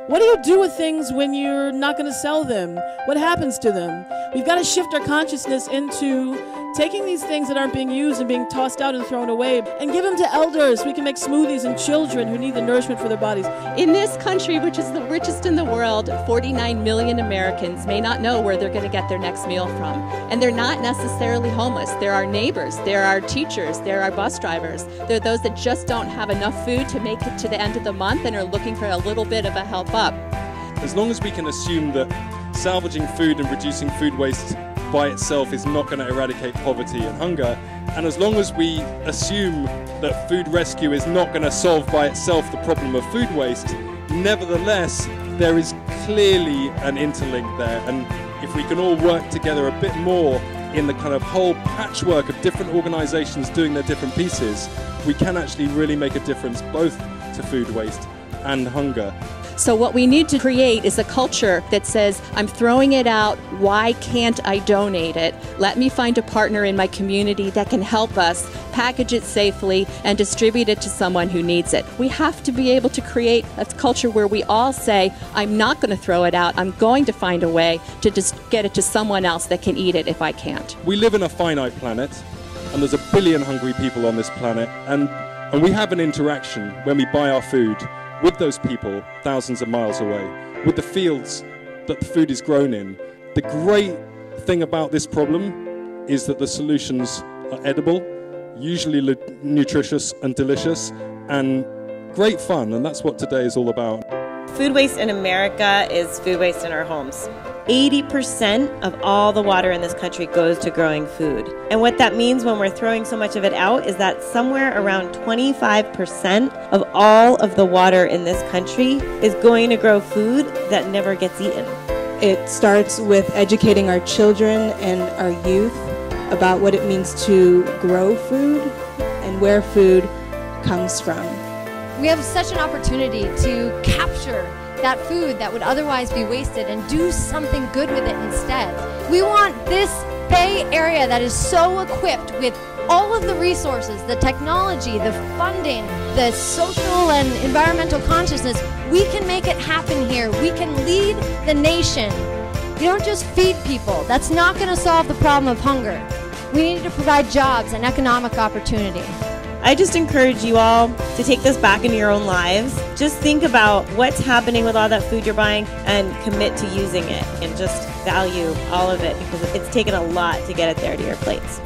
What do you do with things when you're not going to sell them? What happens to them? We've got to shift our consciousness into taking these things that aren't being used and being tossed out and thrown away and give them to elders. We can make smoothies and children who need the nourishment for their bodies. In this country, which is the richest in the world, 49 million Americans may not know where they're going to get their next meal from. And they're not necessarily homeless. There are neighbors, there are teachers, there are bus drivers. There are those that just don't have enough food to make it to the end of the month and are looking for a little bit of a help up. As long as we can assume that salvaging food and reducing food waste by itself is not going to eradicate poverty and hunger, and as long as we assume that food rescue is not going to solve by itself the problem of food waste, nevertheless, there is clearly an interlink there. And if we can all work together a bit more in the kind of whole patchwork of different organizations doing their different pieces, we can actually really make a difference both to food waste and hunger. So what we need to create is a culture that says, I'm throwing it out, why can't I donate it? Let me find a partner in my community that can help us package it safely and distribute it to someone who needs it. We have to be able to create a culture where we all say, I'm not going to throw it out, I'm going to find a way to just get it to someone else that can eat it if I can't. We live in a finite planet, and there's 1 billion hungry people on this planet, and we have an interaction when we buy our food with those people thousands of miles away, with the fields that the food is grown in. The great thing about this problem is that the solutions are edible, usually nutritious and delicious, and great fun, and that's what today is all about. Food waste in America is food waste in our homes. 80% of all the water in this country goes to growing food. And what that means when we're throwing so much of it out is that somewhere around 25% of all of the water in this country is going to grow food that never gets eaten. It starts with educating our children and our youth about what it means to grow food and where food comes from. We have such an opportunity to capture that food that would otherwise be wasted and do something good with it instead. We want this Bay Area that is so equipped with all of the resources, the technology, the funding, the social and environmental consciousness. We can make it happen here. We can lead the nation. You don't just feed people. That's not going to solve the problem of hunger. We need to provide jobs and economic opportunity. I just encourage you all to take this back into your own lives. Just think about what's happening with all that food you're buying and commit to using it and just value all of it, because it's taken a lot to get it there to your plates.